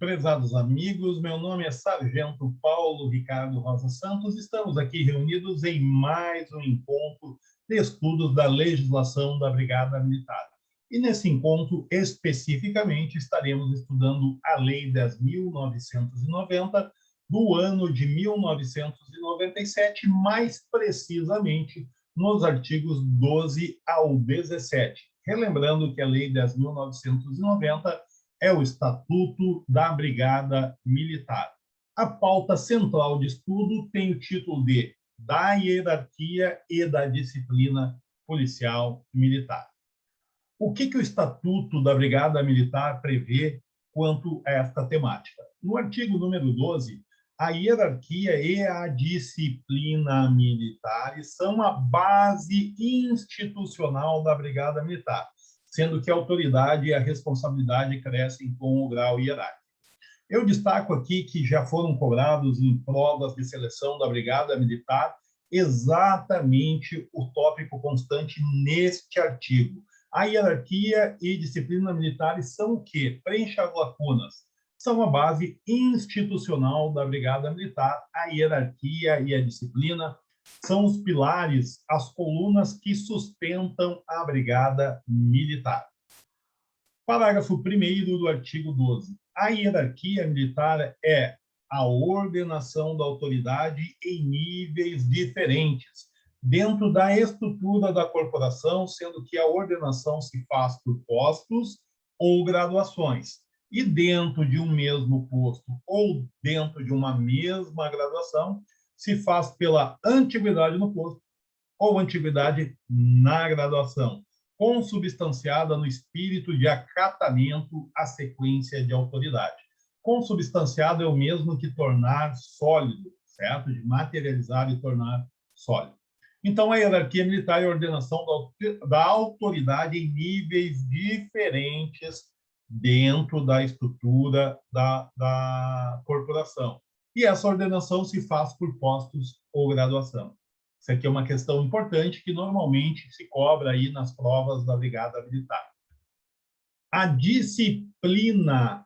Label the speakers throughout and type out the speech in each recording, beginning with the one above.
Speaker 1: Prezados amigos, meu nome é Sargento Paulo Ricardo Rosa Santos. Estamos aqui reunidos em mais um encontro de estudos da legislação da Brigada Militar. E nesse encontro, especificamente, estaremos estudando a Lei 10.990 do ano de 1997, mais precisamente nos artigos 12 ao 17. Relembrando que a Lei 10.990 é o Estatuto da Brigada Militar. A pauta central de estudo tem o título de Da Hierarquia e da Disciplina Policial Militar. O que o Estatuto da Brigada Militar prevê quanto a esta temática? No artigo número 12, a hierarquia e a disciplina militares são a base institucional da Brigada Militar, sendo que a autoridade e a responsabilidade crescem com o grau hierárquico. Eu destaco aqui que já foram cobrados em provas de seleção da Brigada Militar exatamente o tópico constante neste artigo. A hierarquia e disciplina militares são o quê? Preencha as lacunas. São a base institucional da Brigada Militar. A hierarquia e a disciplina são os pilares, as colunas que sustentam a Brigada Militar. Parágrafo 1º do artigo 12. A hierarquia militar é a ordenação da autoridade em níveis diferentes, dentro da estrutura da corporação, sendo que a ordenação se faz por postos ou graduações. E dentro de um mesmo posto ou dentro de uma mesma graduação, se faz pela antiguidade no posto ou antiguidade na graduação, consubstanciada no espírito de acatamento à sequência de autoridade. Consubstanciado é o mesmo que tornar sólido, certo? De materializar e tornar sólido. Então, a hierarquia militar é a ordenação da autoridade em níveis diferentes dentro da estrutura da corporação. E essa ordenação se faz por postos ou graduação. Isso aqui é uma questão importante que normalmente se cobra aí nas provas da Brigada Militar. A disciplina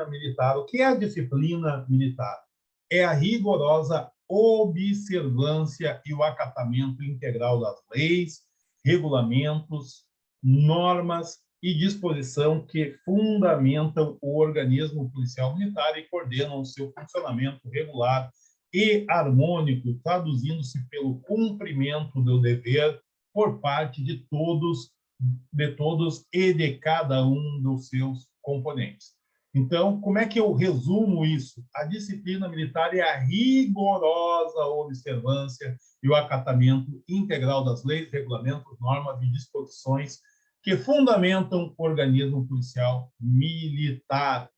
Speaker 1: militar. O que é a disciplina militar? É a rigorosa observância e o acatamento integral das leis, regulamentos, normas e disposição que fundamentam o organismo policial militar e coordenam o seu funcionamento regular e harmônico, traduzindo-se pelo cumprimento do dever por parte de todos e de cada um dos seus componentes. Então, como é que eu resumo isso? A disciplina militar é a rigorosa observância e o acatamento integral das leis, regulamentos, normas e disposições que fundamentam o organismo policial militar,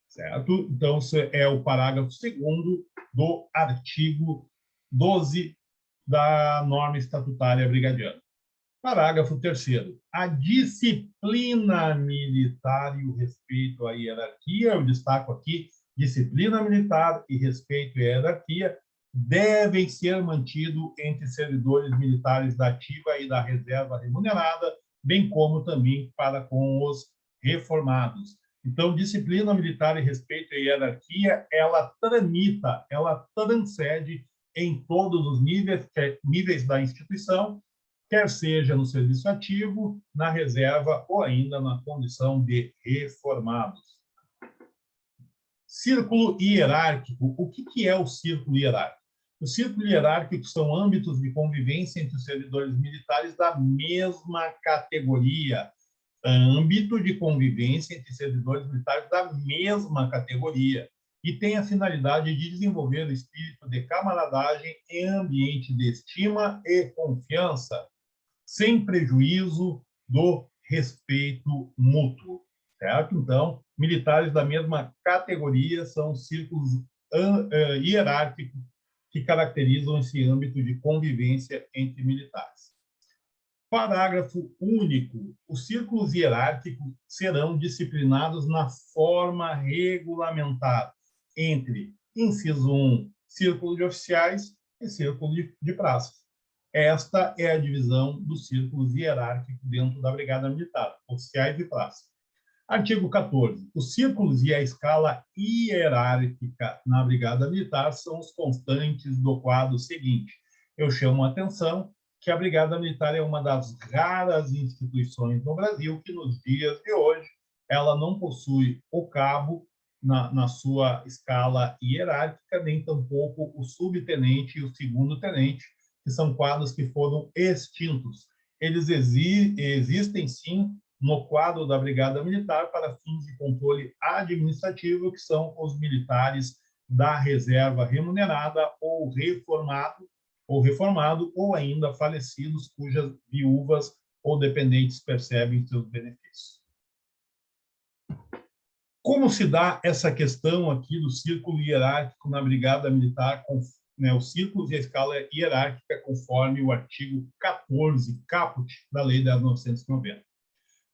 Speaker 1: certo? Então, esse é o parágrafo 2º do artigo 12 da norma estatutária brigadiana. Parágrafo 3º. A disciplina militar e o respeito à hierarquia, eu destaco aqui, disciplina militar e respeito à hierarquia devem ser mantidos entre servidores militares da ativa e da reserva remunerada, bem como também para com os reformados. Então, disciplina militar e respeito à hierarquia, ela tramita, ela transcende em todos os níveis da instituição, quer seja no serviço ativo, na reserva ou ainda na condição de reformados. Círculo hierárquico. O que é o círculo hierárquico? O círculo hierárquico são âmbitos de convivência entre os servidores militares da mesma categoria. Âmbito de convivência entre servidores militares da mesma categoria e tem a finalidade de desenvolver o espírito de camaradagem em ambiente de estima e confiança, sem prejuízo do respeito mútuo, certo? Então, militares da mesma categoria são círculos hierárquicos que caracterizam esse âmbito de convivência entre militares. Parágrafo único. Os círculos hierárquicos serão disciplinados na forma regulamentar entre, inciso 1, círculo de oficiais e círculo de praças. Esta é a divisão dos círculos hierárquicos dentro da Brigada Militar, oficiais e praças. Artigo 14. Os círculos e a escala hierárquica na Brigada Militar são os constantes do quadro seguinte. Eu chamo a atenção que a Brigada Militar é uma das raras instituições no Brasil que, nos dias de hoje, ela não possui o cabo na sua escala hierárquica, nem tampouco o subtenente e o segundo-tenente, que são quadros que foram extintos. Eles existem, sim, no quadro da Brigada Militar para fins de controle administrativo, que são os militares da reserva remunerada ou reformado ou ainda falecidos, cujas viúvas ou dependentes percebem seus benefícios. Como se dá essa questão aqui do círculo hierárquico na Brigada Militar, os círculos e a escala hierárquica conforme o artigo 14, caput, da Lei de 1990.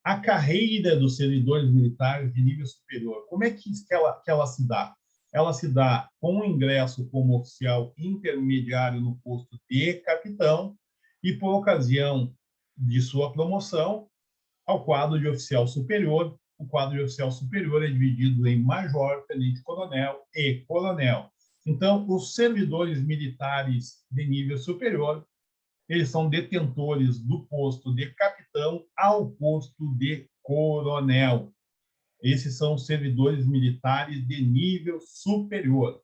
Speaker 1: A carreira dos servidores militares de nível superior, como é que ela se dá? Ela se dá com o ingresso como oficial intermediário no posto de capitão e, por ocasião de sua promoção, ao quadro de oficial superior. O quadro de oficial superior é dividido em major, tenente-coronel e coronel. Então, os servidores militares de nível superior, eles são detentores do posto de capitão ao posto de coronel. Esses são os servidores militares de nível superior.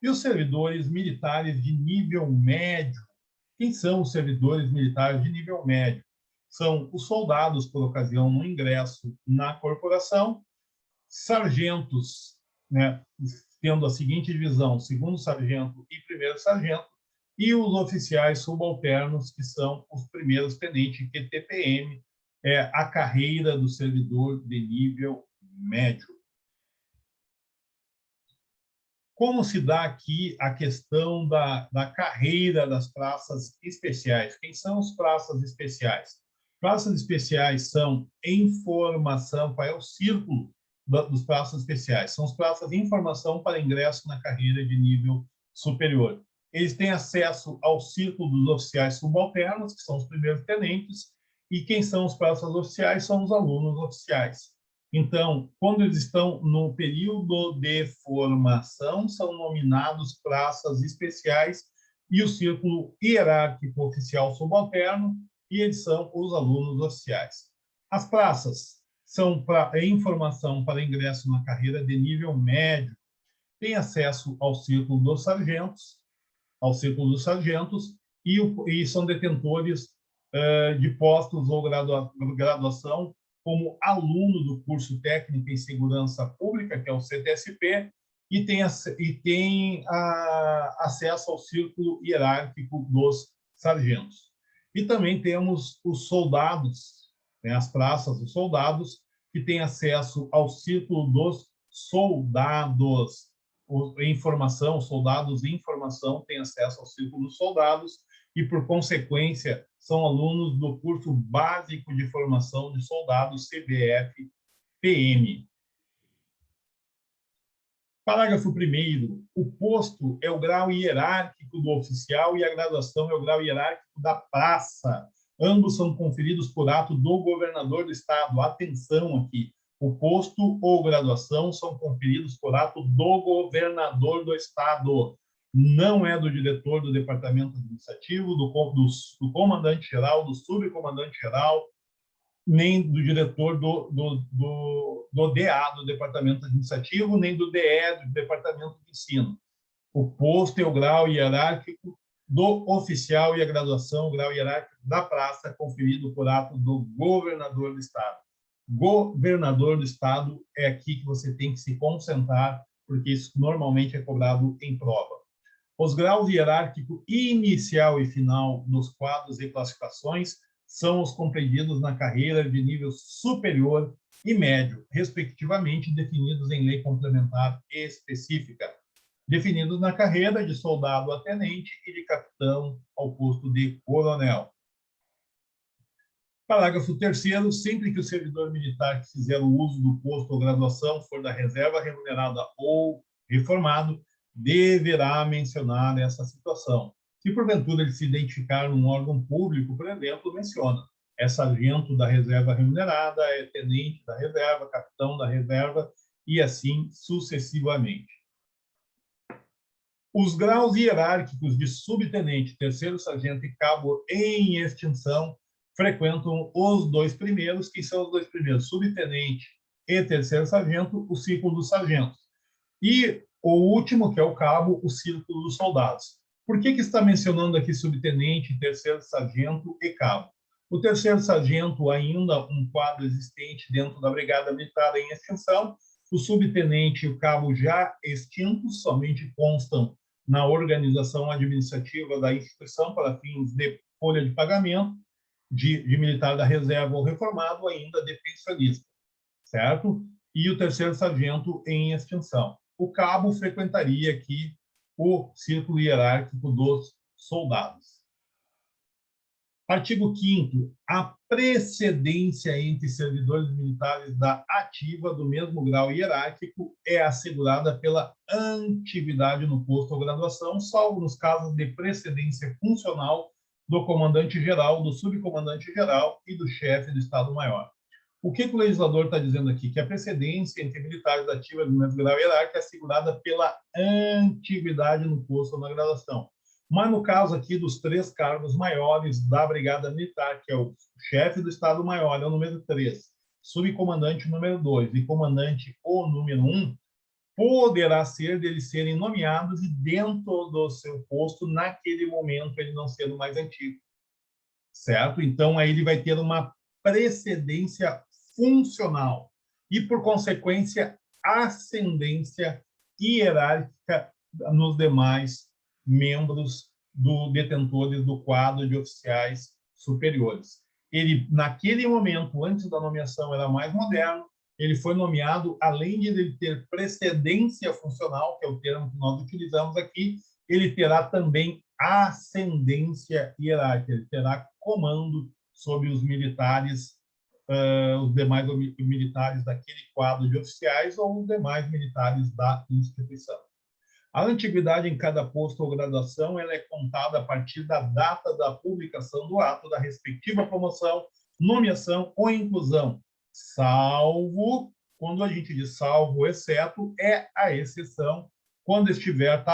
Speaker 1: E os servidores militares de nível médio? Quem são os servidores militares de nível médio? São os soldados por ocasião no ingresso na corporação, sargentos, tendo a seguinte divisão: segundo sargento e primeiro sargento, e os oficiais subalternos, que são os primeiros tenentes, que TPM é a carreira do servidor de nível médio. Como se dá aqui a questão da carreira das praças especiais? Quem são os praças especiais? Praças especiais são informação, qual é o círculo dos praças especiais? São as praças de informação para ingresso na carreira de nível superior. Eles têm acesso ao círculo dos oficiais subalternos, que são os primeiros tenentes, e quem são os praças oficiais são os alunos oficiais. Então, quando eles estão no período de formação, são nominados praças especiais e o círculo hierárquico oficial subalterno, e eles são os alunos oficiais. As praças são para informação para ingresso na carreira de nível médio, têm acesso ao círculo dos sargentos, e são detentores de postos ou graduação como aluno do curso técnico em segurança pública, que é o CTSP, e tem acesso ao círculo hierárquico dos sargentos. E também temos os soldados, as praças dos soldados, que têm acesso ao círculo dos soldados. Os soldados em formação têm acesso ao círculo dos soldados e, por consequência, são alunos do curso básico de formação de soldados CBF-PM. Parágrafo 1º. O posto é o grau hierárquico do oficial e a graduação é o grau hierárquico da praça. Ambos são conferidos por ato do governador do estado. Atenção aqui. O posto ou graduação são conferidos por ato do governador do estado. Não é do diretor do departamento administrativo, do comandante-geral, do subcomandante-geral, nem do diretor do DA, do departamento administrativo, nem do DE, do departamento de ensino. O posto é o grau hierárquico do oficial e a graduação, o grau hierárquico da praça, conferido por ato do governador do estado. Governador do estado é aqui que você tem que se concentrar, porque isso normalmente é cobrado em prova. Os graus hierárquico inicial e final nos quadros e classificações são os compreendidos na carreira de nível superior e médio, respectivamente definidos em lei complementar específica, definidos na carreira de soldado a tenente e de capitão ao posto de coronel. Parágrafo 3º. Sempre que o servidor militar que fizer o uso do posto ou graduação for da reserva remunerada ou reformado, deverá mencionar essa situação. Se porventura ele se identificar num órgão público, por exemplo, menciona. é sargento da reserva remunerada, é tenente da reserva, capitão da reserva e assim sucessivamente. Os graus hierárquicos de subtenente, terceiro sargento e cabo em extinção frequentam os dois primeiros, que são os dois primeiros, subtenente e terceiro sargento, o círculo dos sargentos. E o último, que é o cabo, o círculo dos soldados. Por que está mencionando aqui subtenente, terceiro sargento e cabo? O terceiro sargento, ainda um quadro existente dentro da Brigada Militar em extinção, o subtenente e o cabo já extintos, somente constam na organização administrativa da instituição para fins de folha de pagamento, de militar da reserva ou reformado, ainda de pensionista, certo? E o terceiro sargento em extinção. O cabo frequentaria aqui o círculo hierárquico dos soldados. Artigo 5º. A precedência entre servidores militares da ativa do mesmo grau hierárquico é assegurada pela antiguidade no posto ou graduação, salvo nos casos de precedência funcional do comandante-geral, do subcomandante-geral e do chefe do Estado-Maior. O que o legislador está dizendo aqui? Que a precedência entre militares da ativa do mesmo grau hierárquico é assegurada pela antiguidade no posto ou na graduação. Mas no caso aqui dos três cargos maiores da Brigada Militar, que é o chefe do Estado-Maior, é o número 3, subcomandante o número 2 e comandante o número 1, poderá ser deles serem nomeados e dentro do seu posto, naquele momento, ele não sendo mais antigo. Certo? Então, aí ele vai ter uma precedência funcional e, por consequência, ascendência hierárquica nos demais membros detentores do quadro de oficiais superiores. Ele, naquele momento, antes da nomeação, era mais moderno, ele foi nomeado, além de ele ter precedência funcional, que é o termo que nós utilizamos aqui, ele terá também ascendência hierárquica, ele terá comando sobre os militares, os demais militares daquele quadro de oficiais ou os demais militares da instituição. A antiguidade em cada posto ou graduação ela é contada a partir da data da publicação do ato da respectiva promoção, nomeação ou inclusão, salvo, quando a gente diz salvo, exceto, é a exceção, quando estiver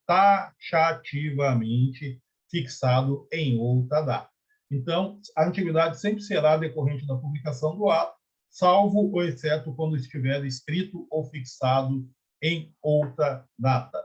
Speaker 1: taxativamente fixado em outra data. Então, a antiguidade sempre será decorrente da publicação do ato, salvo ou exceto quando estiver escrito ou fixado em outra data.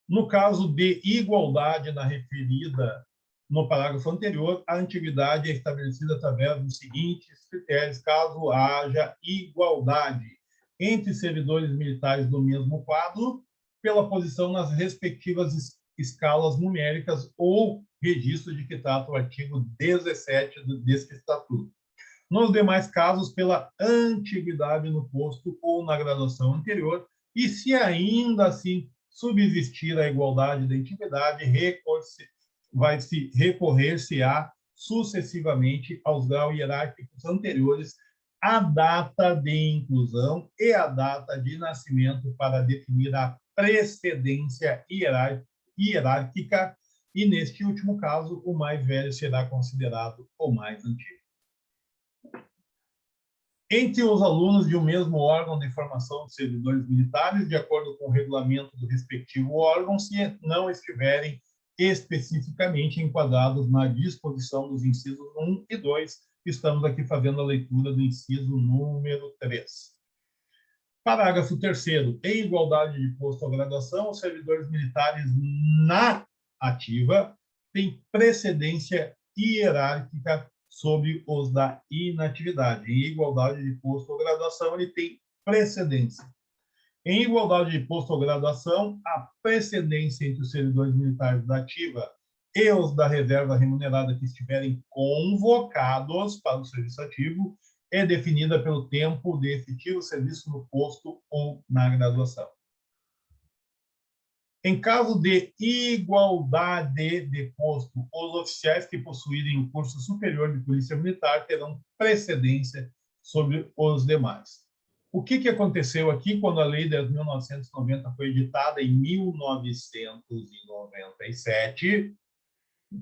Speaker 1: No caso de igualdade na referida no parágrafo anterior, a antiguidade é estabelecida através dos seguintes critérios, caso haja igualdade entre servidores militares do mesmo quadro, pela posição nas respectivas escalas numéricas ou registro de que trata o artigo 17 deste Estatuto. Nos demais casos, pela antiguidade no posto ou na graduação anterior, e se ainda assim subsistir a igualdade da antiguidade, vai-se recorrer-se-á sucessivamente aos graus hierárquicos anteriores à data de inclusão e à data de nascimento para definir a precedência hierárquica, e neste último caso, o mais velho será considerado o mais antigo. Entre os alunos de um mesmo órgão de formação de servidores militares, de acordo com o regulamento do respectivo órgão, se não estiverem especificamente enquadrados na disposição dos incisos 1 e 2, estamos aqui fazendo a leitura do inciso número 3. Parágrafo 3º. Em igualdade de posto ou graduação, os servidores militares na ativa têm precedência hierárquica sobre os da inatividade. Em igualdade de posto ou graduação, ele tem precedência. Em igualdade de posto ou graduação, a precedência entre os servidores militares da ativa e os da reserva remunerada que estiverem convocados para o serviço ativo é definida pelo tempo de efetivo serviço no posto ou na graduação. Em caso de igualdade de posto, os oficiais que possuírem o curso superior de Polícia Militar terão precedência sobre os demais. O que aconteceu aqui quando a Lei 10.990 foi editada em 1997?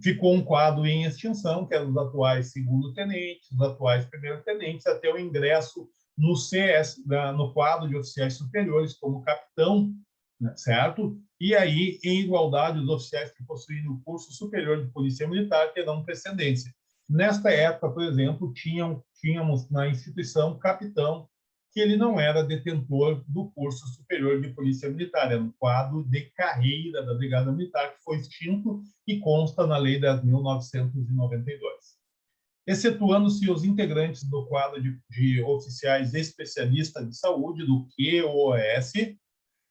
Speaker 1: ficou um quadro em extinção, que eram os atuais segundo-tenentes, os atuais primeiro-tenentes, até o ingresso no CS, no quadro de oficiais superiores, como capitão, né, certo? E aí, em igualdade, os oficiais que possuírem o curso superior de Polícia Militar terão precedência. Nesta época, por exemplo, tínhamos na instituição capitão, que ele não era detentor do curso superior de Polícia Militar, era um quadro de carreira da Brigada Militar, que foi extinto e consta na Lei 10.992. Excetuando-se os integrantes do quadro de oficiais especialistas de saúde, do QoS,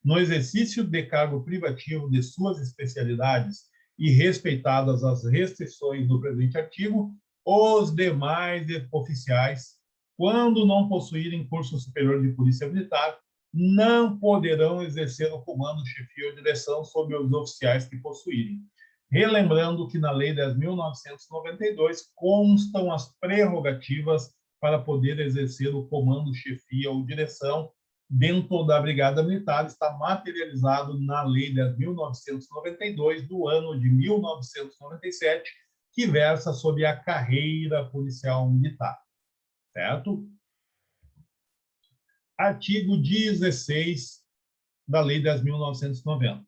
Speaker 1: no exercício de cargo privativo de suas especialidades e respeitadas as restrições do presente artigo, os demais oficiais, quando não possuírem curso superior de Polícia Militar, não poderão exercer o comando, chefia ou direção sobre os oficiais que possuírem. Relembrando que na Lei 10.992 constam as prerrogativas para poder exercer o comando, chefia ou direção dentro da Brigada Militar, está materializado na Lei 10.992 do ano de 1997, que versa sobre a carreira policial militar, certo? Artigo 16 da Lei 10.990.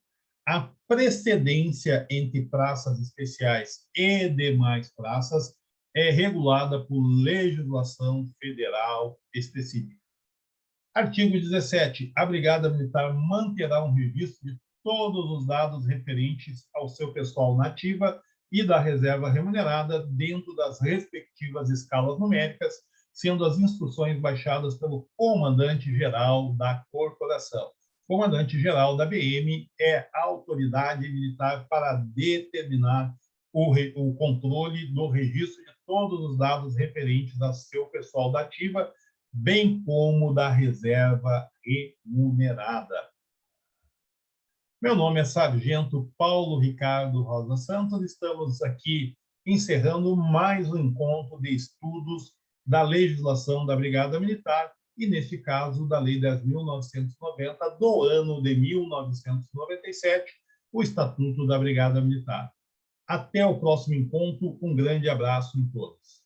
Speaker 1: A precedência entre praças especiais e demais praças é regulada por legislação federal específica. Artigo 17. A Brigada Militar manterá um registro de todos os dados referentes ao seu pessoal na ativa e da reserva remunerada dentro das respectivas escalas numéricas, sendo as instruções baixadas pelo comandante-geral da corporação. O comandante-geral da BM é a autoridade militar para determinar o controle do registro de todos os dados referentes ao seu pessoal da ativa, bem como da reserva remunerada. Meu nome é Sargento Paulo Ricardo Rosa Santos. Estamos aqui encerrando mais um encontro de estudos da legislação da Brigada Militar e, neste caso, da Lei 10.990 do ano de 1997, o Estatuto da Brigada Militar. Até o próximo encontro. Um grande abraço em todos.